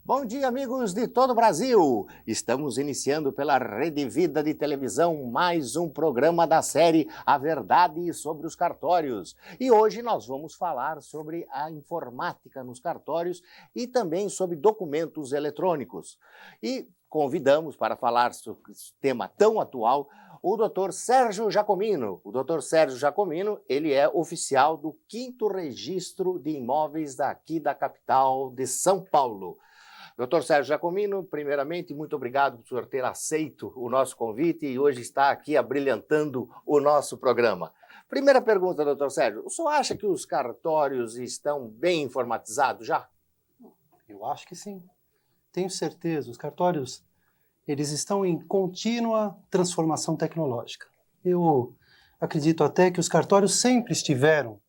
Bom dia, amigos de todo o Brasil! Estamos iniciando pela Rede Vida de Televisão mais um programa da série A Verdade sobre os Cartórios. E hoje nós vamos falar sobre a informática nos cartórios e também sobre documentos eletrônicos. E convidamos para falar sobre esse tema tão atual o Dr. Sérgio Jacomino. O Dr. Sérgio Jacomino, ele é oficial do 5º Registro de Imóveis daqui da capital de São Paulo. Dr. Sérgio Jacomino, primeiramente, muito obrigado por ter aceito o nosso convite e hoje está aqui abrilhantando o nosso programa. Primeira pergunta, doutor Sérgio, o senhor acha que os cartórios estão bem informatizados já? Eu acho que sim. Tenho certeza. Os cartórios, eles estão em contínua transformação tecnológica. Eu acredito até que os cartórios sempre estiveram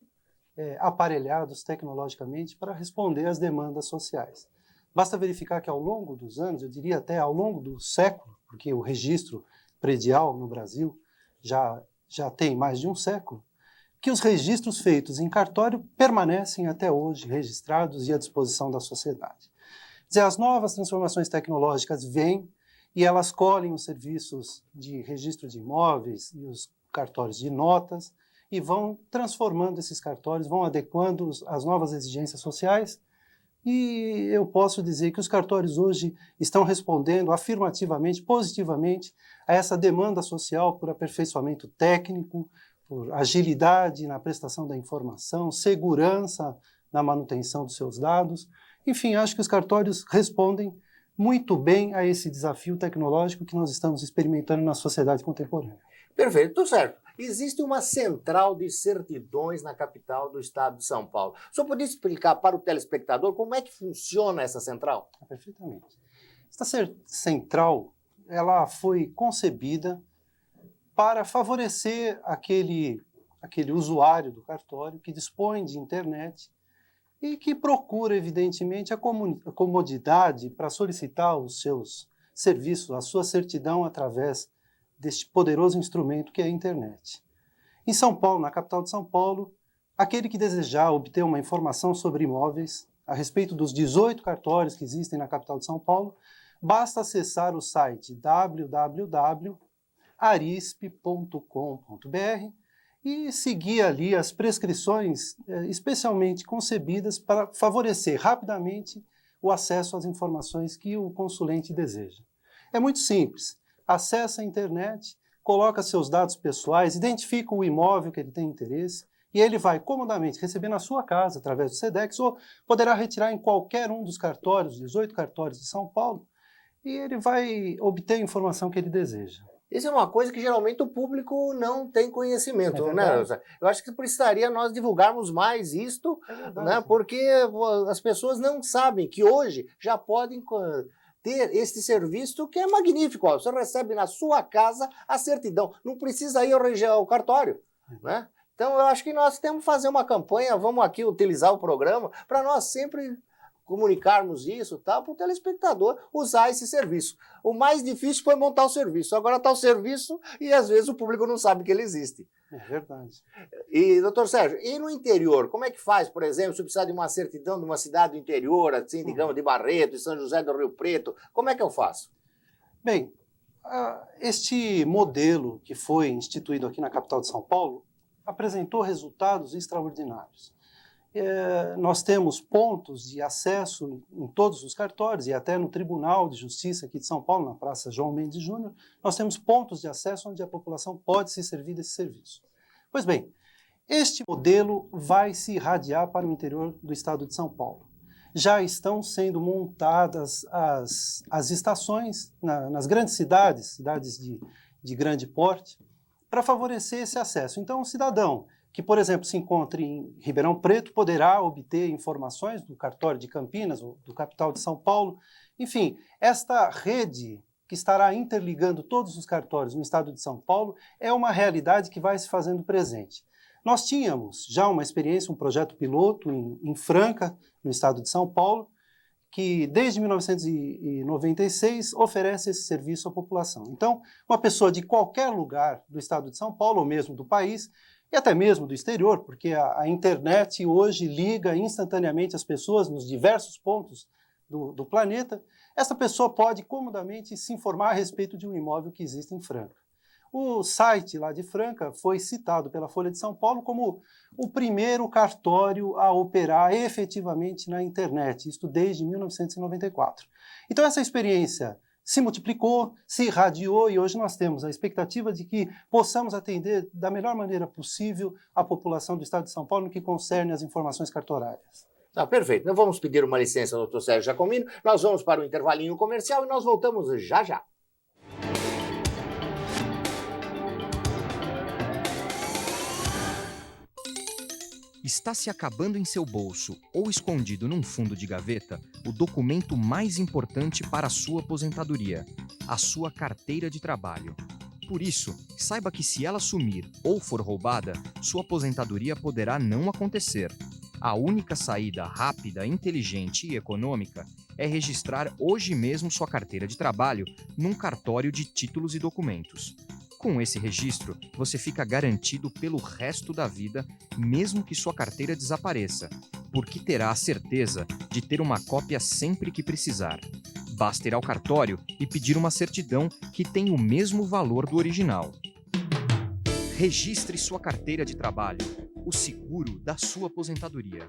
aparelhados tecnologicamente para responder às demandas sociais. Basta verificar que ao longo dos anos, eu diria até ao longo do século, porque o registro predial no Brasil já tem mais de um século, que os registros feitos em cartório permanecem até hoje registrados e à disposição da sociedade. Quer dizer, as novas transformações tecnológicas vêm e elas colhem os serviços de registro de imóveis e os cartórios de notas e vão transformando esses cartórios, vão adequando às novas exigências sociais. E eu posso dizer que os cartórios hoje estão respondendo afirmativamente, positivamente, a essa demanda social por aperfeiçoamento técnico, por agilidade na prestação da informação, segurança na manutenção dos seus dados. Enfim, acho que os cartórios respondem muito bem a esse desafio tecnológico que nós estamos experimentando na sociedade contemporânea. Perfeito, tudo certo. Existe uma central de certidões na capital do estado de São Paulo. O senhor poderia explicar para o telespectador como é que funciona essa central? Perfeitamente. Essa central, ela foi concebida para favorecer aquele usuário do cartório que dispõe de internet e que procura, evidentemente, a comodidade para solicitar os seus serviços, a sua certidão através deste poderoso instrumento que é a internet. Em São Paulo, na capital de São Paulo, aquele que desejar obter uma informação sobre imóveis a respeito dos 18 cartórios que existem na capital de São Paulo, basta acessar o site www.arisp.com.br e seguir ali as prescrições especialmente concebidas para favorecer rapidamente o acesso às informações que o consulente deseja. É muito simples. Acessa a internet, coloca seus dados pessoais, identifica o imóvel que ele tem interesse e ele vai comodamente receber na sua casa, através do SEDEX, ou poderá retirar em qualquer um dos cartórios, 18 cartórios de São Paulo, e ele vai obter a informação que ele deseja. Isso é uma coisa que geralmente o público não tem conhecimento, né? Eu acho que precisaria nós divulgarmos mais isto, né? Porque as pessoas não sabem que hoje já podem ter este serviço que é magnífico. Ó. Você recebe na sua casa a certidão, não precisa ir ao cartório, né? Então eu acho que nós temos que fazer uma campanha, vamos aqui utilizar o programa para nós sempre comunicarmos isso, tá, para o telespectador usar esse serviço. O mais difícil foi montar o serviço, agora está o serviço e às vezes o público não sabe que ele existe. É verdade. E, doutor Sérgio, e no interior, como é que faz, por exemplo, se precisar de uma certidão de uma cidade do interior, assim, digamos, de Barreto, de São José do Rio Preto, como é que eu faço? Bem, este modelo que foi instituído aqui na capital de São Paulo apresentou resultados extraordinários. Nós temos pontos de acesso em todos os cartórios e até no Tribunal de Justiça aqui de São Paulo, na Praça João Mendes Júnior, nós temos pontos de acesso onde a população pode se servir desse serviço. Pois bem, este modelo vai se irradiar para o interior do estado de São Paulo. Já estão sendo montadas as estações nas grandes cidades de grande porte, para favorecer esse acesso. Então, o cidadão que, por exemplo, se encontre em Ribeirão Preto, poderá obter informações do cartório de Campinas, ou do capital de São Paulo. Enfim, esta rede que estará interligando todos os cartórios no estado de São Paulo é uma realidade que vai se fazendo presente. Nós tínhamos já uma experiência, um projeto piloto em Franca, no estado de São Paulo, que desde 1996 oferece esse serviço à população. Então, uma pessoa de qualquer lugar do estado de São Paulo, ou mesmo do país, e até mesmo do exterior, porque a internet hoje liga instantaneamente as pessoas nos diversos pontos do planeta, essa pessoa pode comodamente se informar a respeito de um imóvel que existe em Franca. O site lá de Franca foi citado pela Folha de São Paulo como o primeiro cartório a operar efetivamente na internet, isto desde 1994. Então essa experiência se multiplicou, se irradiou e hoje nós temos a expectativa de que possamos atender da melhor maneira possível a população do estado de São Paulo no que concerne as informações cartorárias. Perfeito. Então vamos pedir uma licença ao Dr. Sérgio Giacomino, nós vamos para o intervalinho comercial e nós voltamos já já. Está se acabando em seu bolso ou escondido num fundo de gaveta o documento mais importante para a sua aposentadoria, a sua carteira de trabalho. Por isso, saiba que se ela sumir ou for roubada, sua aposentadoria poderá não acontecer. A única saída rápida, inteligente e econômica é registrar hoje mesmo sua carteira de trabalho num cartório de títulos e documentos. Com esse registro, você fica garantido pelo resto da vida, mesmo que sua carteira desapareça, porque terá a certeza de ter uma cópia sempre que precisar. Basta ir ao cartório e pedir uma certidão que tem o mesmo valor do original. Registre sua carteira de trabalho, o seguro da sua aposentadoria.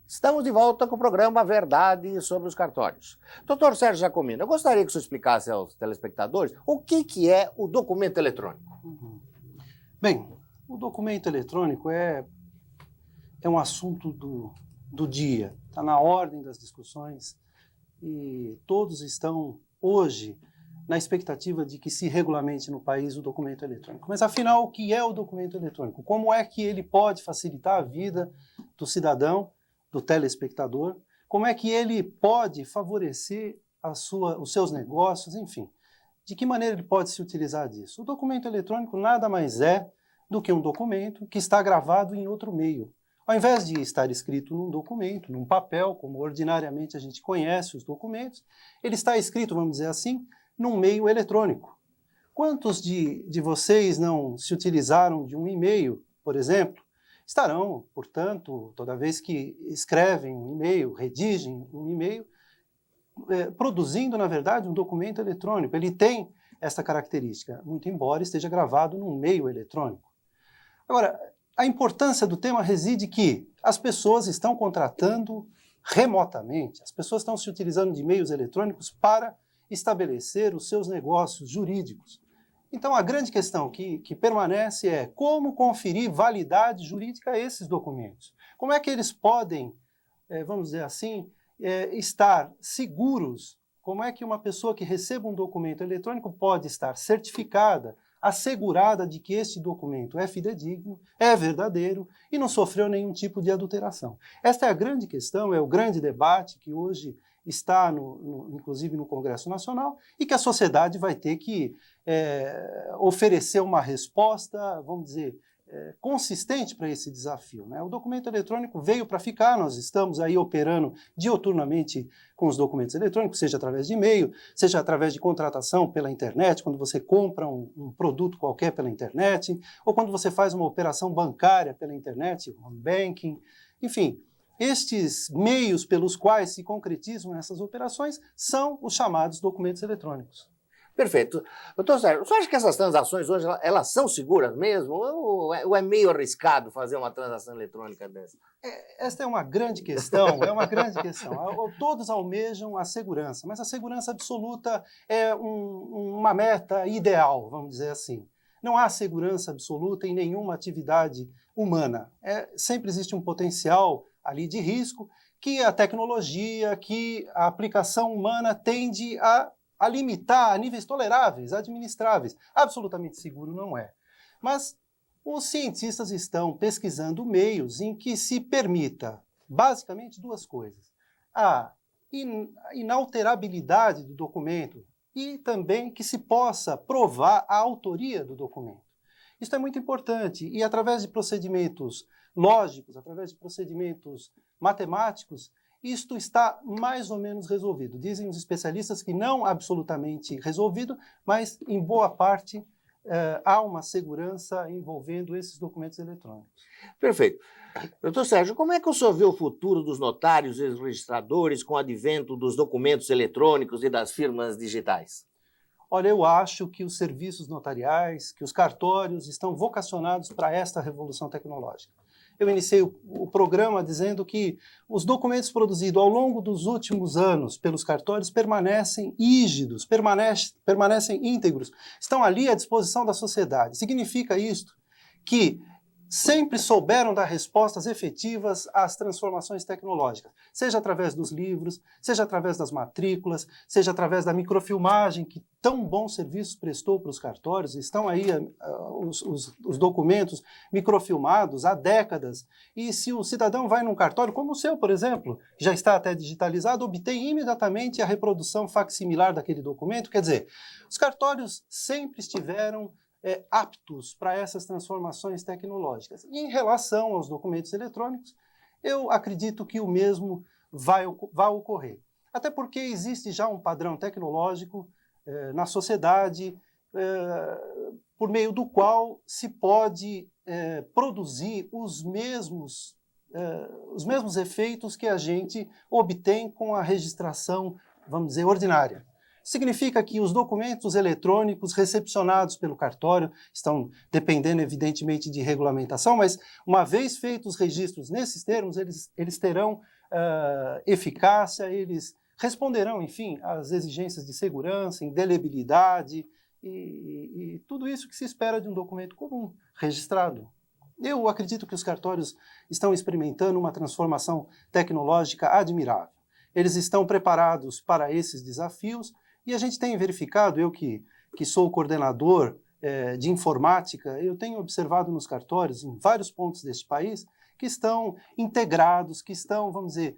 Estamos de volta com o programa Verdade sobre os Cartórios. Dr. Sérgio Giacomino, eu gostaria que o senhor explicasse aos telespectadores o que é o documento eletrônico. Bem, o documento eletrônico é um assunto do dia, está na ordem das discussões e todos estão hoje na expectativa de que se regulamente no país o documento eletrônico. Mas afinal, o que é o documento eletrônico? Como é que ele pode facilitar a vida do cidadão, do telespectador? Como é que ele pode favorecer os seus negócios, enfim? De que maneira ele pode se utilizar disso? O documento eletrônico nada mais é do que um documento que está gravado em outro meio. Ao invés de estar escrito num documento, num papel, como ordinariamente a gente conhece os documentos, ele está escrito, vamos dizer assim, num meio eletrônico. Quantos de vocês não se utilizaram de um e-mail, por exemplo? Estarão, portanto, toda vez que escrevem um e-mail, redigem um e-mail, produzindo, na verdade, um documento eletrônico. Ele tem essa característica, muito embora esteja gravado num meio eletrônico. Agora, a importância do tema reside que as pessoas estão contratando remotamente, as pessoas estão se utilizando de meios eletrônicos para estabelecer os seus negócios jurídicos. Então, a grande questão que permanece é como conferir validade jurídica a esses documentos. Como é que eles podem, vamos dizer assim, estar seguros? Como é que uma pessoa que receba um documento eletrônico pode estar certificada, assegurada de que este documento é fidedigno, é verdadeiro e não sofreu nenhum tipo de adulteração? Esta é a grande questão, é o grande debate que hoje está, inclusive, no Congresso Nacional e que a sociedade vai ter que oferecer uma resposta, vamos dizer, consistente para esse desafio, né? O documento eletrônico veio para ficar, nós estamos aí operando dioturnamente com os documentos eletrônicos, seja através de e-mail, seja através de contratação pela internet, quando você compra um produto qualquer pela internet, ou quando você faz uma operação bancária pela internet, home banking, enfim. Estes meios pelos quais se concretizam essas operações são os chamados documentos eletrônicos. Perfeito. Doutor Sérgio, você acha que essas transações hoje elas são seguras mesmo? Ou é meio arriscado fazer uma transação eletrônica dessa? Esta é uma grande questão, é uma grande questão. Todos almejam a segurança, mas a segurança absoluta é uma meta ideal, vamos dizer assim. Não há segurança absoluta em nenhuma atividade humana. Sempre existe um potencial ali de risco que a tecnologia, que a aplicação humana tende a limitar a níveis toleráveis, administráveis. Absolutamente seguro não é. Mas os cientistas estão pesquisando meios em que se permita, basicamente, duas coisas. A inalterabilidade do documento e também que se possa provar a autoria do documento. Isso é muito importante e, através de procedimentos lógicos, através de procedimentos matemáticos, isto está mais ou menos resolvido. Dizem os especialistas que não absolutamente resolvido, mas em boa parte há uma segurança envolvendo esses documentos eletrônicos. Perfeito. Doutor Sérgio, como é que o senhor vê o futuro dos notários e dos registradores com o advento dos documentos eletrônicos e das firmas digitais? Olha, eu acho que os serviços notariais, que os cartórios estão vocacionados para esta revolução tecnológica. Eu iniciei o programa dizendo que os documentos produzidos ao longo dos últimos anos pelos cartórios permanecem rígidos, permanecem íntegros, estão ali à disposição da sociedade. Significa isto que sempre souberam dar respostas efetivas às transformações tecnológicas, seja através dos livros, seja através das matrículas, seja através da microfilmagem, que tão bons serviços prestou para os cartórios. Estão aí os documentos microfilmados há décadas. E se o cidadão vai num cartório, como o seu, por exemplo, que já está até digitalizado, obtém imediatamente a reprodução facsimilar daquele documento. Quer dizer, os cartórios sempre estiveram aptos para essas transformações tecnológicas. E em relação aos documentos eletrônicos, eu acredito que o mesmo vai ocorrer. Até porque existe já um padrão tecnológico na sociedade por meio do qual se pode produzir os mesmos efeitos que a gente obtém com a registração, vamos dizer, ordinária. Significa que os documentos eletrônicos recepcionados pelo cartório estão dependendo, evidentemente, de regulamentação, mas uma vez feitos os registros nesses termos, eles terão eficácia, eles responderão, enfim, às exigências de segurança, indelebilidade e tudo isso que se espera de um documento comum, registrado. Eu acredito que os cartórios estão experimentando uma transformação tecnológica admirável. Eles estão preparados para esses desafios. E a gente tem verificado, eu que sou coordenador de informática, eu tenho observado nos cartórios, em vários pontos deste país, que estão integrados, que estão, vamos dizer,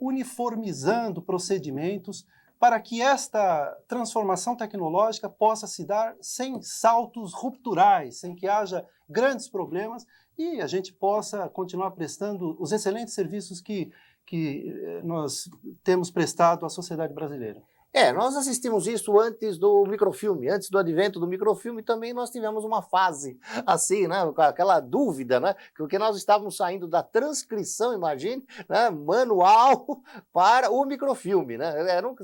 uniformizando procedimentos para que esta transformação tecnológica possa se dar sem saltos rupturais, sem que haja grandes problemas e a gente possa continuar prestando os excelentes serviços que nós temos prestado à sociedade brasileira. Nós assistimos isso antes do microfilme, antes do advento do microfilme também nós tivemos uma fase assim, né, com aquela dúvida, né, porque nós estávamos saindo da transcrição, imagine, né, manual para o microfilme, né,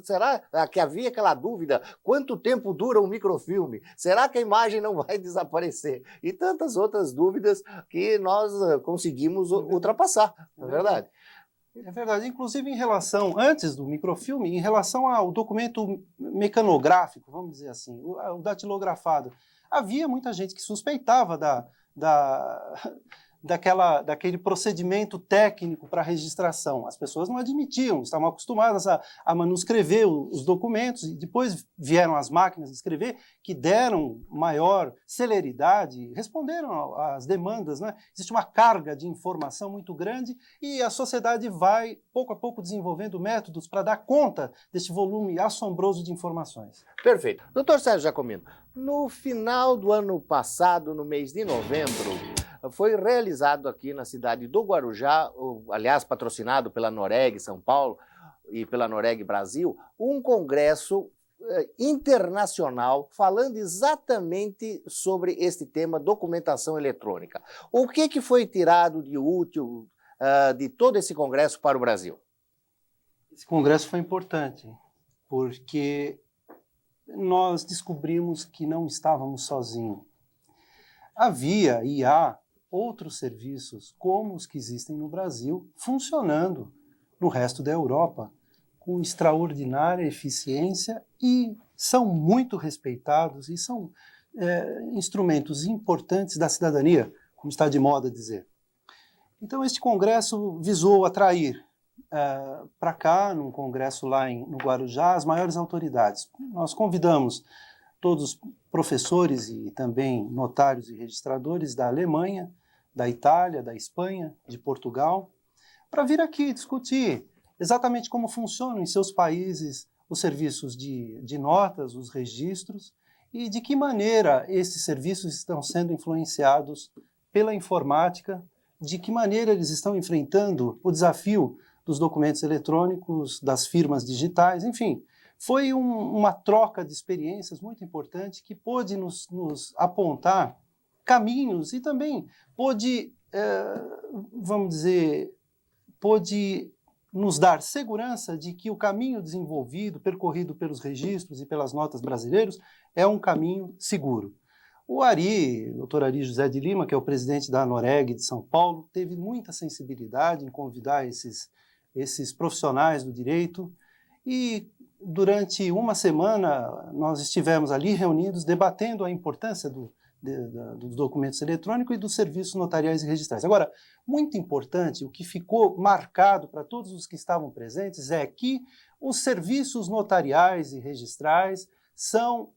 será que havia aquela dúvida, quanto tempo dura um microfilme, será que a imagem não vai desaparecer? E tantas outras dúvidas que nós conseguimos ultrapassar, não é verdade? É verdade, inclusive em relação, antes do microfilme, em relação ao documento mecanográfico, vamos dizer assim, o datilografado, havia muita gente que suspeitava daquele procedimento técnico para registração. As pessoas não admitiam, estavam acostumadas a manuscrever os documentos, e depois vieram as máquinas de escrever, que deram maior celeridade, responderam às demandas, né? Existe uma carga de informação muito grande e a sociedade vai, pouco a pouco, desenvolvendo métodos para dar conta desse volume assombroso de informações. Perfeito. Doutor Sérgio Giacomino, no final do ano passado, no mês de novembro, foi realizado aqui na cidade do Guarujá, aliás, patrocinado pela Noreg São Paulo e pela Noreg Brasil, um congresso internacional falando exatamente sobre este tema, documentação eletrônica. O que foi tirado de útil de todo esse congresso para o Brasil? Esse congresso foi importante, porque nós descobrimos que não estávamos sozinhos. Havia e há outros serviços, como os que existem no Brasil, funcionando no resto da Europa, com extraordinária eficiência e são muito respeitados e são instrumentos importantes da cidadania, como está de moda dizer. Então, este congresso visou atrair para cá, num congresso lá no Guarujá, as maiores autoridades. Nós convidamos todos os professores e também notários e registradores da Alemanha, da Itália, da Espanha, de Portugal, para vir aqui discutir exatamente como funcionam em seus países os serviços de notas, os registros, e de que maneira esses serviços estão sendo influenciados pela informática, de que maneira eles estão enfrentando o desafio dos documentos eletrônicos, das firmas digitais, enfim, Foi uma troca de experiências muito importante que pôde nos apontar caminhos e também pôde, vamos dizer, pôde nos dar segurança de que o caminho desenvolvido, percorrido pelos registros e pelas notas brasileiros, é um caminho seguro. O Ari, Dr. Ari José de Lima, que é o presidente da Anoreg de São Paulo, teve muita sensibilidade em convidar esses profissionais do direito e durante uma semana nós estivemos ali reunidos debatendo a importância dos documentos eletrônicos e dos serviços notariais e registrais. Agora, muito importante, o que ficou marcado para todos os que estavam presentes é que os serviços notariais e registrais são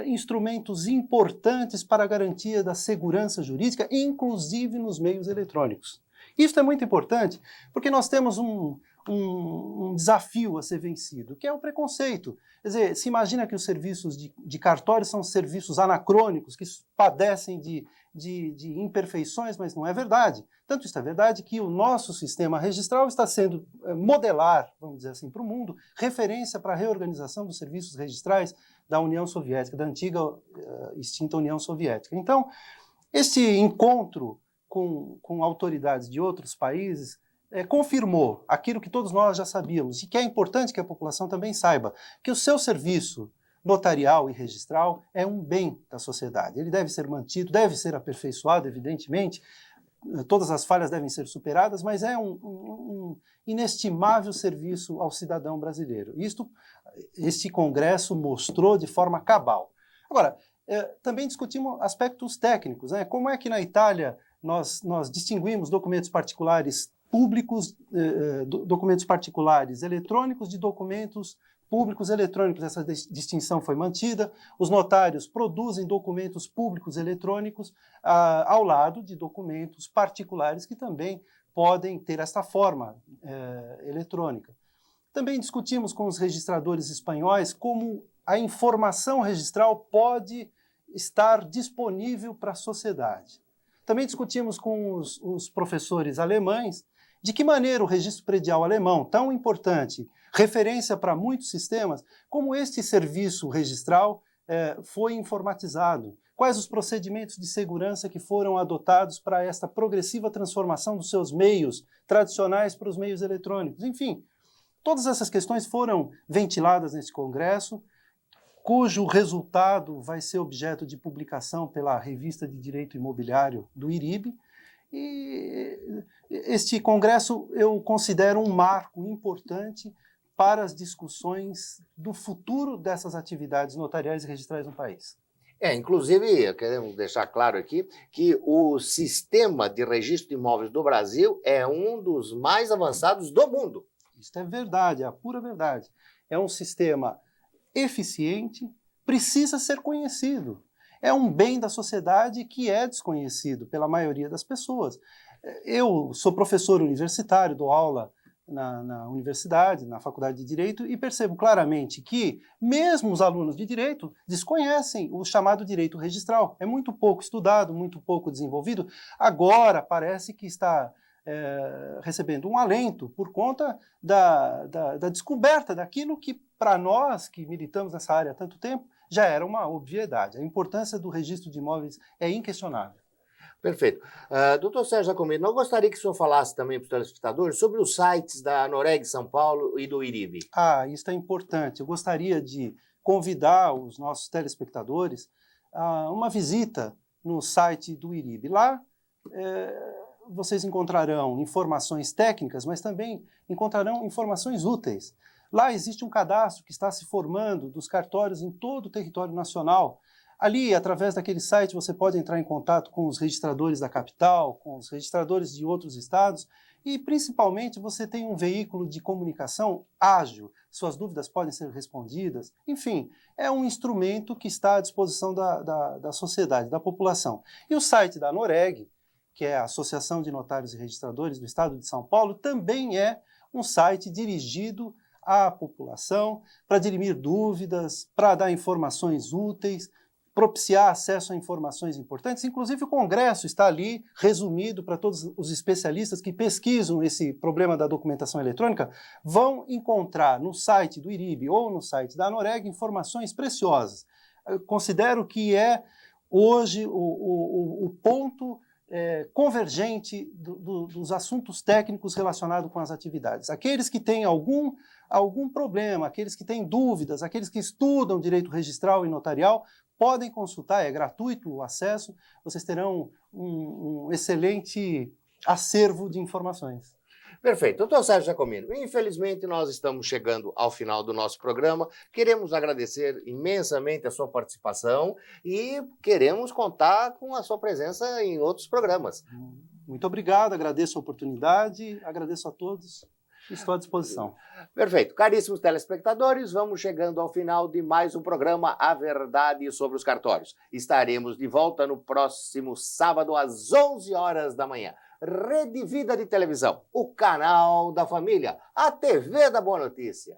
instrumentos importantes para a garantia da segurança jurídica, inclusive nos meios eletrônicos. Isso é muito importante porque nós temos um desafio a ser vencido, que é o preconceito. Quer dizer, se imagina que os serviços de cartório são serviços anacrônicos, que padecem de imperfeições, mas não é verdade. Tanto isso é verdade que o nosso sistema registral está sendo modelar, vamos dizer assim, para o mundo, referência para a reorganização dos serviços registrais da União Soviética, da antiga extinta União Soviética. Então, esse encontro com autoridades de outros países confirmou aquilo que todos nós já sabíamos e que é importante que a população também saiba, que o seu serviço notarial e registral é um bem da sociedade. Ele deve ser mantido, deve ser aperfeiçoado, evidentemente, todas as falhas devem ser superadas, mas é um inestimável serviço ao cidadão brasileiro. Este congresso mostrou de forma cabal. Agora, também discutimos aspectos técnicos, né? Como é que na Itália nós distinguimos documentos particulares públicos, documentos particulares eletrônicos de documentos públicos eletrônicos. Essa distinção foi mantida. Os notários produzem documentos públicos eletrônicos ao lado de documentos particulares que também podem ter esta forma eletrônica. Também discutimos com os registradores espanhóis como a informação registral pode estar disponível para a sociedade. Também discutimos com os professores alemães de que maneira o registro predial alemão, tão importante, referência para muitos sistemas, como este serviço registral foi informatizado. Quais os procedimentos de segurança que foram adotados para esta progressiva transformação dos seus meios tradicionais para os meios eletrônicos. Enfim, todas essas questões foram ventiladas neste congresso, cujo resultado vai ser objeto de publicação pela Revista de Direito Imobiliário do IRIB. E este congresso eu considero um marco importante para as discussões do futuro dessas atividades notariais e registrais no país. Inclusive, queremos deixar claro aqui que o sistema de registro de imóveis do Brasil é um dos mais avançados do mundo. Isso é verdade, é a pura verdade. É um sistema eficiente, precisa ser conhecido. É um bem da sociedade que é desconhecido pela maioria das pessoas. Eu sou professor universitário, dou aula na universidade, na Faculdade de Direito, e percebo claramente que mesmo os alunos de Direito desconhecem o chamado direito registral. É muito pouco estudado, muito pouco desenvolvido. Agora parece que está recebendo um alento por conta da descoberta daquilo que, para nós que militamos nessa área há tanto tempo, já era uma obviedade. A importância do registro de imóveis é inquestionável. Perfeito. Doutor Sérgio Jacomino, eu gostaria que o senhor falasse também para os telespectadores sobre os sites da Anoreg São Paulo e do IRIB. Isso é importante. Eu gostaria de convidar os nossos telespectadores a uma visita no site do IRIB. Lá vocês encontrarão informações técnicas, mas também encontrarão informações úteis. Lá existe um cadastro que está se formando dos cartórios em todo o território nacional. Ali, através daquele site, você pode entrar em contato com os registradores da capital, com os registradores de outros estados e, principalmente, você tem um veículo de comunicação ágil. Suas dúvidas podem ser respondidas. Enfim, é um instrumento que está à disposição da sociedade, da população. E o site da Anoreg, que é a Associação de Notários e Registradores do Estado de São Paulo, também é um site dirigido à população para dirimir dúvidas, para dar informações úteis, propiciar acesso a informações importantes. Inclusive, o Congresso está ali resumido para todos os especialistas que pesquisam esse problema da documentação eletrônica, vão encontrar no site do IRIB ou no site da ANOREG informações preciosas. Eu considero que é hoje o ponto convergente dos assuntos técnicos relacionados com as atividades. Aqueles que têm algum problema, aqueles que têm dúvidas, aqueles que estudam direito registral e notarial, podem consultar, é gratuito o acesso, vocês terão um excelente acervo de informações. Perfeito. Doutor Sérgio Giacomino, infelizmente nós estamos chegando ao final do nosso programa. Queremos agradecer imensamente a sua participação e queremos contar com a sua presença em outros programas. Muito obrigado, agradeço a oportunidade, agradeço a todos. Estou à disposição. Perfeito. Caríssimos telespectadores, vamos chegando ao final de mais um programa A Verdade sobre os Cartórios. Estaremos de volta no próximo sábado às 11 horas da manhã. Rede Vida de Televisão, o canal da família, a TV da Boa Notícia.